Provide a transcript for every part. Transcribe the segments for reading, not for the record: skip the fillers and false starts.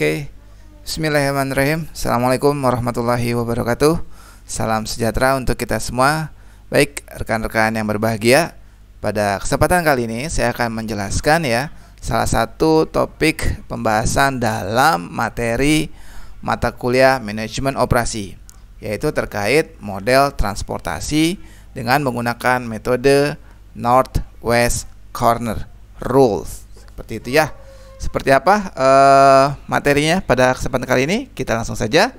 Oke, Bismillahirrahmanirrahim. Assalamualaikum warahmatullahi wabarakatuh. Salam sejahtera untuk kita semua. Baik, rekan-rekan yang berbahagia, pada kesempatan kali ini saya akan menjelaskan salah satu topik pembahasan dalam materi mata kuliah manajemen operasi, yaitu terkait model transportasi dengan menggunakan metode Northwest Corner Rules. Seperti itu ya. Seperti apa materinya pada kesempatan kali ini? Kita langsung saja.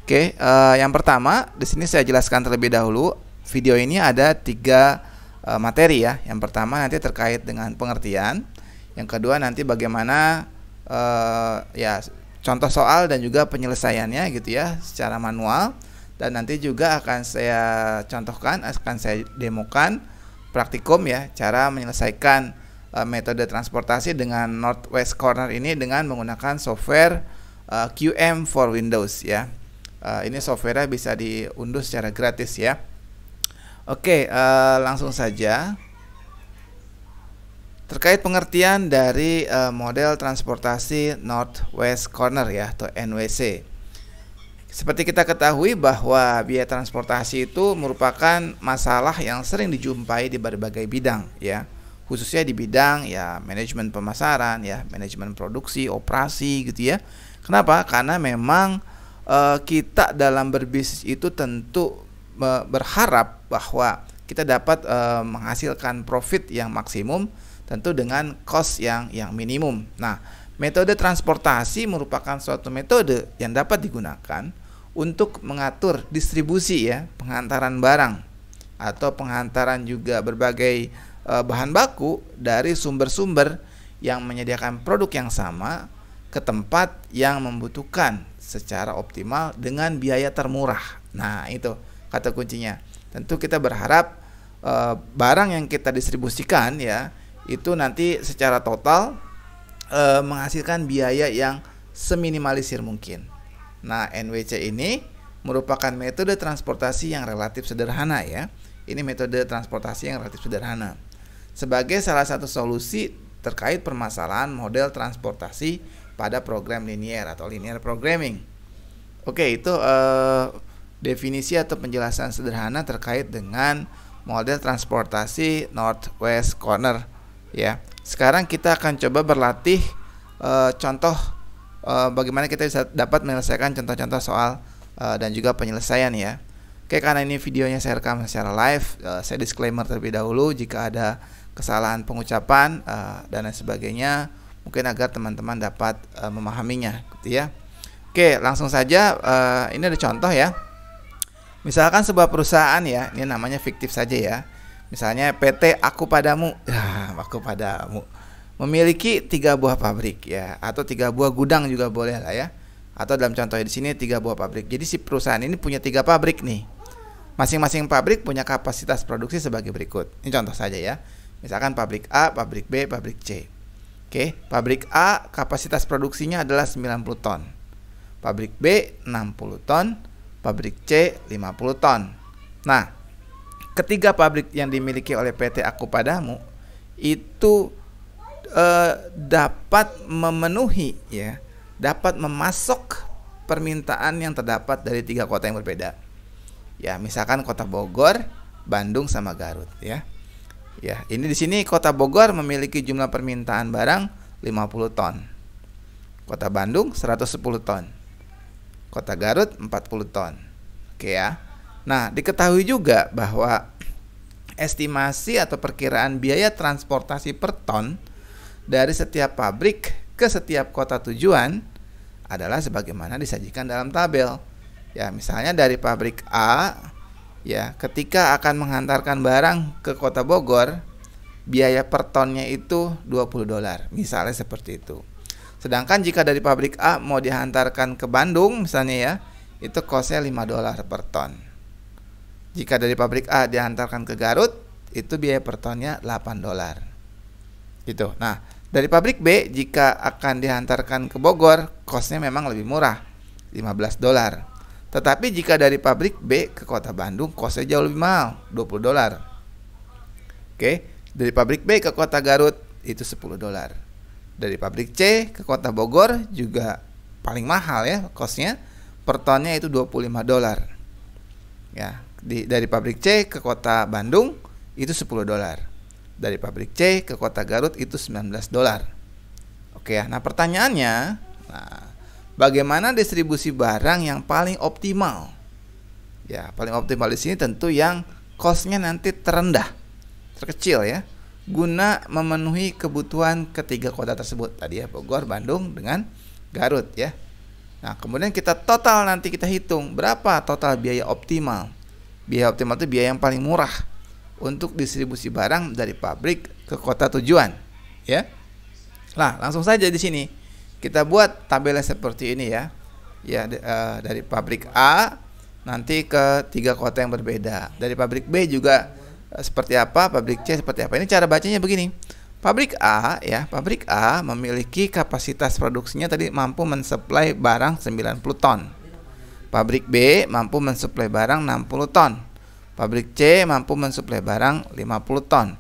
Oke, yang pertama di sini saya jelaskan terlebih dahulu. Video ini ada 3 materi ya. Yang pertama nanti terkait dengan pengertian. Yang kedua nanti bagaimana contoh soal dan juga penyelesaiannya gitu ya secara manual. Dan nanti juga akan saya contohkan, akan saya demokan praktikum ya, cara menyelesaikan metode transportasi dengan Northwest Corner ini dengan menggunakan software QM for Windows ya. Ini software bisa diunduh secara gratis ya. Oke, langsung saja. Terkait pengertian dari model transportasi Northwest Corner ya atau NWC. Seperti kita ketahui bahwa biaya transportasi itu merupakan masalah yang sering dijumpai di berbagai bidang ya. Khususnya di bidang manajemen pemasaran manajemen produksi, operasi gitu ya. Kenapa? Karena memang kita dalam berbisnis itu tentu berharap bahwa kita dapat menghasilkan profit yang maksimum, tentu dengan cost yang minimum. Nah, metode transportasi merupakan suatu metode yang dapat digunakan untuk mengatur distribusi penghantaran barang atau penghantaran juga berbagai bahan baku dari sumber-sumber yang menyediakan produk yang sama ke tempat yang membutuhkan secara optimal dengan biaya termurah. Nah, itu kata kuncinya. Tentu kita berharap barang yang kita distribusikan itu nanti secara total menghasilkan biaya yang seminimalisir mungkin. Nah, NWC ini merupakan metode transportasi yang relatif sederhana ya. Ini metode transportasi yang relatif sederhana sebagai salah satu solusi terkait permasalahan model transportasi pada program linear atau linear programming. Oke, itu definisi atau penjelasan sederhana terkait dengan model transportasi Northwest Corner ya. Sekarang kita akan coba berlatih contoh bagaimana kita bisa dapat menyelesaikan contoh-contoh soal dan juga penyelesaian ya. Oke, karena ini videonya saya rekam secara live, saya disclaimer terlebih dahulu jika ada kesalahan pengucapan dan lain sebagainya, mungkin agar teman-teman dapat memahaminya gitu ya. Oke, langsung saja. Ini ada contoh ya. Misalkan sebuah perusahaan ya, ini namanya fiktif saja ya. Misalnya PT Aku Padamu, Aku Padamu memiliki 3 buah pabrik ya, atau 3 buah gudang juga boleh lah ya. Atau dalam contohnya di sini 3 buah pabrik. Jadi si perusahaan ini punya 3 pabrik nih. Masing-masing pabrik punya kapasitas produksi sebagai berikut. Ini contoh saja ya. Misalkan pabrik A, pabrik B, pabrik C. Oke, pabrik A kapasitas produksinya adalah 90 ton. Pabrik B 60 ton, pabrik C 50 ton. Nah, ketiga pabrik yang dimiliki oleh PT Aku Padamu itu dapat memenuhi dapat memasok permintaan yang terdapat dari 3 kota yang berbeda. Ya, misalkan kota Bogor, Bandung sama Garut ya. Ya, ini di sini kota Bogor memiliki jumlah permintaan barang 50 ton. Kota Bandung 110 ton. Kota Garut 40 ton. Oke ya. Nah, diketahui juga bahwa estimasi atau perkiraan biaya transportasi per ton dari setiap pabrik ke setiap kota tujuan adalah sebagaimana disajikan dalam tabel. Ya, misalnya dari pabrik A ketika akan menghantarkan barang ke kota Bogor, biaya per tonnya itu $20, misalnya seperti itu. Sedangkan jika dari pabrik A mau dihantarkan ke Bandung misalnya itu costnya $5 per ton. Jika dari pabrik A dihantarkan ke Garut, itu biaya per tonnya $8. Gitu. Nah, dari pabrik B jika akan dihantarkan ke Bogor, costnya memang lebih murah, $15. Tetapi jika dari pabrik B ke kota Bandung, costnya jauh lebih mahal, $20. Oke, dari pabrik B ke kota Garut itu $10. Dari pabrik C ke kota Bogor juga paling mahal ya costnya, per tonnya itu $25 ya. Dari pabrik C ke kota Bandung itu $10, dari pabrik C ke kota Garut itu $19. Oke ya. Nah pertanyaannya, bagaimana distribusi barang yang paling optimal? Ya, paling optimal di sini tentu yang costnya nanti terendah, terkecil ya, guna memenuhi kebutuhan ketiga kota tersebut tadi ya, Bogor, Bandung dengan Garut ya. Nah kemudian kita total, nanti kita hitung berapa total biaya optimal. Biaya optimal itu biaya yang paling murah untuk distribusi barang dari pabrik ke kota tujuan ya. Nah langsung saja di sini kita buat tabelnya seperti ini ya. Ya dari pabrik A nanti ke 3 kota yang berbeda. Dari pabrik B juga seperti apa, pabrik C seperti apa. Ini cara bacanya begini. Pabrik A ya, pabrik A memiliki kapasitas produksinya tadi mampu mensuplai barang 90 ton. Pabrik B mampu mensuplai barang 60 ton. Pabrik C mampu mensuplai barang 50 ton.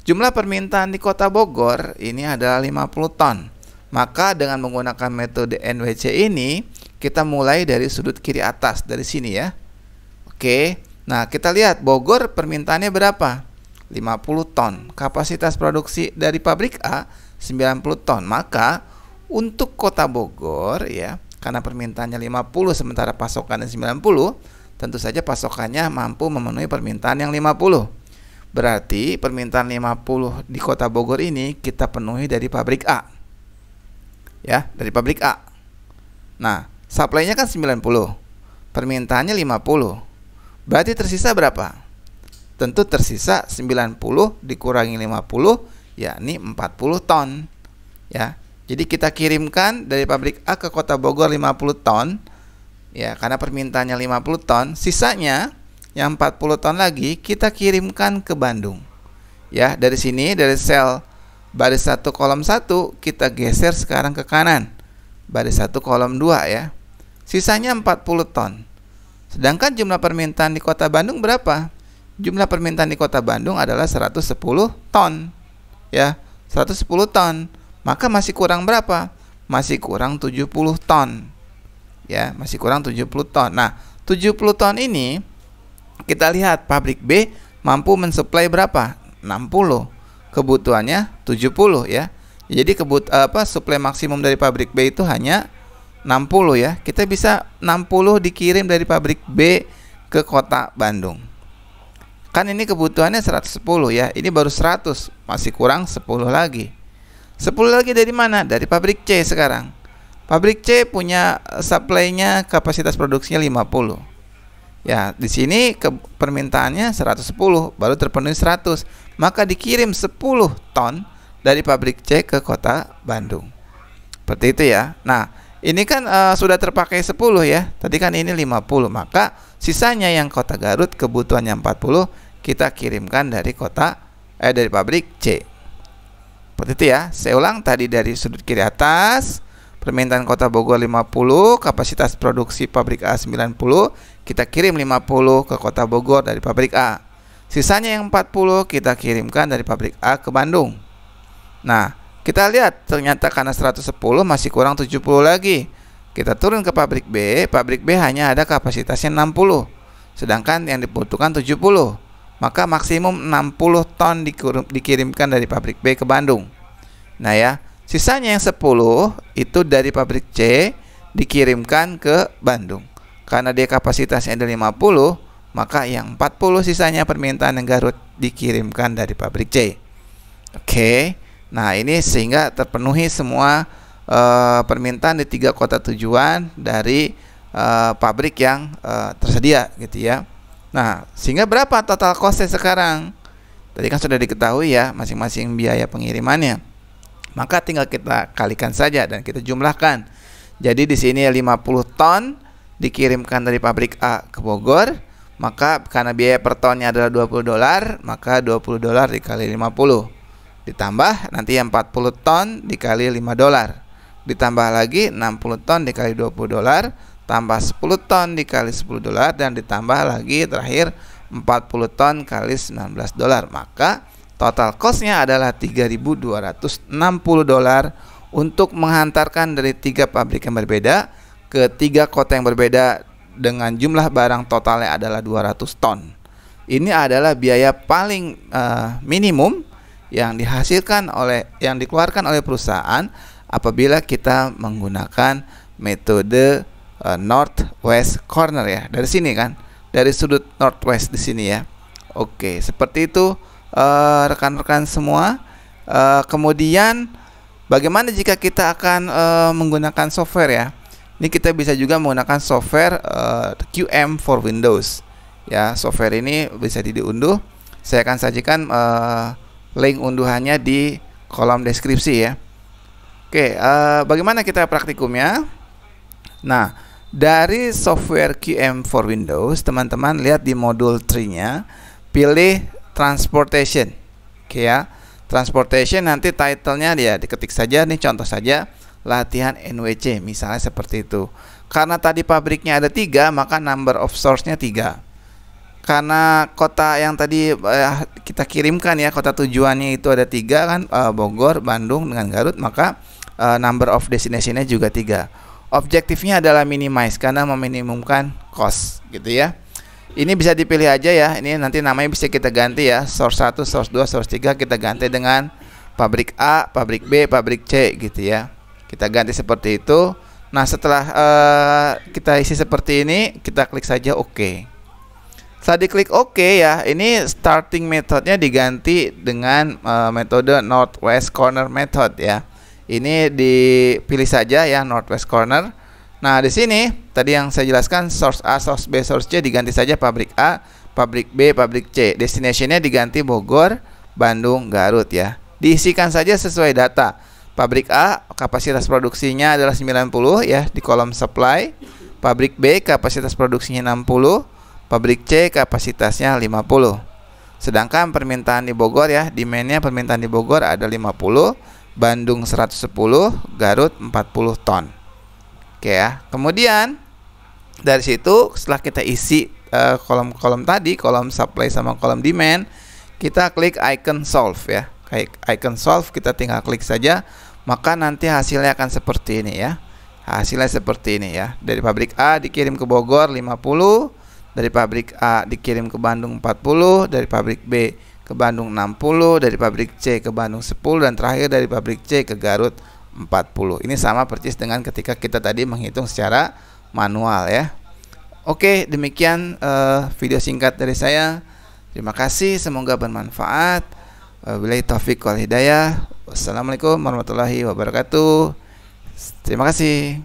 Jumlah permintaan di kota Bogor ini adalah 50 ton. Maka dengan menggunakan metode NWC ini, kita mulai dari sudut kiri atas, dari sini ya. Oke. Nah, kita lihat Bogor permintaannya berapa? 50 ton. Kapasitas produksi dari pabrik A 90 ton. Maka untuk kota Bogor ya, karena permintaannya 50 sementara pasokannya 90, tentu saja pasokannya mampu memenuhi permintaan yang 50. Berarti permintaan 50 di kota Bogor ini kita penuhi dari pabrik A. Ya, dari pabrik A. Nah, supply-nya kan 90. Permintaannya 50. Berarti tersisa berapa? Tentu tersisa 90 dikurangi 50, yakni 40 ton. Ya. Jadi kita kirimkan dari pabrik A ke kota Bogor 50 ton. Ya, karena permintaannya 50 ton, sisanya yang 40 ton lagi kita kirimkan ke Bandung. Ya, dari sini dari sel baris 1 kolom 1 kita geser sekarang ke kanan. Baris 1 kolom 2 ya. Sisanya 40 ton. Sedangkan jumlah permintaan di kota Bandung berapa? Jumlah permintaan di kota Bandung adalah 110 ton. Ya, 110 ton. Maka masih kurang berapa? Masih kurang 70 ton. Ya, masih kurang 70 ton. Nah, 70 ton ini kita lihat pabrik B mampu mensuplai berapa? 60. Kebutuhannya 70 ya. Jadi suplai maksimum dari pabrik B itu hanya 60 ya. Kita bisa 60 dikirim dari pabrik B ke kota Bandung. Kan ini kebutuhannya 110 ya. Ini baru 100, masih kurang 10 lagi. 10 lagi dari mana? Dari pabrik C sekarang. Pabrik C punya supply-nya kapasitas produksinya 50. Ya, di sini permintaannya 110, baru terpenuhi 100. Maka dikirim 10 ton dari pabrik C ke kota Bandung. Seperti itu ya. Nah, ini kan sudah terpakai 10 ya. Tadi kan ini 50. Maka sisanya yang kota Garut kebutuhannya 40 kita kirimkan dari dari pabrik C. Seperti itu ya. Saya ulang tadi dari sudut kiri atas, permintaan kota Bogor 50, kapasitas produksi pabrik A 90, kita kirim 50 ke kota Bogor dari pabrik A. Sisanya yang 40 kita kirimkan dari pabrik A ke Bandung. Nah, kita lihat ternyata karena 110 masih kurang 70 lagi. Kita turun ke pabrik B hanya ada kapasitasnya 60. Sedangkan yang dibutuhkan 70. Maka maksimum 60 ton dikirimkan dari pabrik B ke Bandung. Nah ya, sisanya yang 10 itu dari pabrik C dikirimkan ke Bandung. Karena dia kapasitasnya ada 50, maka yang 40 sisanya permintaan yang Garut dikirimkan dari pabrik C. Oke. Nah, ini sehingga terpenuhi semua permintaan di 3 kota tujuan dari pabrik yang tersedia gitu ya. Nah, sehingga berapa total cost-nya sekarang? Tadi kan sudah diketahui ya masing-masing biaya pengirimannya. Maka tinggal kita kalikan saja dan kita jumlahkan. Jadi di sini 50 ton dikirimkan dari pabrik A ke Bogor, maka karena biaya per tonnya adalah $20, maka $20 dikali 50. Ditambah nanti yang 40 ton dikali $5. Ditambah lagi 60 ton dikali $20, tambah 10 ton dikali $10, dan ditambah lagi terakhir 40 ton kali $19. Maka total costnya adalah $3.260 untuk menghantarkan dari 3 pabrik yang berbeda ke 3 kota yang berbeda dengan jumlah barang totalnya adalah 200 ton. Ini adalah biaya paling minimum yang dikeluarkan oleh perusahaan apabila kita menggunakan metode northwest corner ya. Dari sini kan, dari sudut northwest di sini ya. Oke, seperti itu rekan-rekan semua. Kemudian bagaimana jika kita akan menggunakan software ya? Ini kita bisa juga menggunakan software QM for Windows. Ya, software ini bisa diunduh. Saya akan sajikan link unduhannya di kolom deskripsi ya. Oke, bagaimana kita praktikumnya? Nah, dari software QM for Windows, teman-teman lihat di modul 3-nya, pilih Transportation. Oke ya, Transportation, nanti title-nya dia diketik saja, nih contoh saja, latihan NWC, misalnya seperti itu. Karena tadi pabriknya ada 3, maka number of source-nya 3. Karena kota yang tadi kita kirimkan ya, kota tujuannya itu ada 3 kan, Bogor, Bandung dengan Garut, maka number of destination-nya juga 3. Objektifnya adalah minimize karena meminimumkan cost gitu ya. Ini bisa dipilih aja ya. Ini nanti namanya bisa kita ganti ya. Source 1, source 2, source 3 kita ganti dengan pabrik A, pabrik B, pabrik C gitu ya. Kita ganti seperti itu. Nah, setelah kita isi seperti ini, kita klik saja OK. Setelah diklik OK ya, ini starting methodnya diganti dengan metode northwest corner method ya. Ini dipilih saja ya, northwest corner. Nah, di sini tadi yang saya jelaskan, source A, source B, source C diganti saja pabrik A, pabrik B, pabrik C. Destination-nya diganti Bogor, Bandung, Garut ya. Diisikan saja sesuai data. Pabrik A kapasitas produksinya adalah 90 ya di kolom supply. Pabrik B kapasitas produksinya 60. Pabrik C kapasitasnya 50. Sedangkan permintaan di Bogor ya, demand-nya permintaan di Bogor ada 50, Bandung 110, Garut 40 ton. Oke ya. Kemudian dari situ setelah kita isi kolom-kolom tadi, kolom supply sama kolom demand, kita klik icon solve ya. Icon solve kita tinggal klik saja, maka nanti hasilnya akan seperti ini ya. Hasilnya seperti ini ya. Dari pabrik A dikirim ke Bogor 50, dari pabrik A dikirim ke Bandung 40, dari pabrik B ke Bandung 60, dari pabrik C ke Bandung 10, dan terakhir dari pabrik C ke Garut 40. Ini sama persis dengan ketika kita tadi menghitung secara manual ya. Oke, demikian video singkat dari saya. Terima kasih, semoga bermanfaat. Wabillahi taufiq wal hidayah. Wassalamualaikum warahmatullahi wabarakatuh. Terima kasih.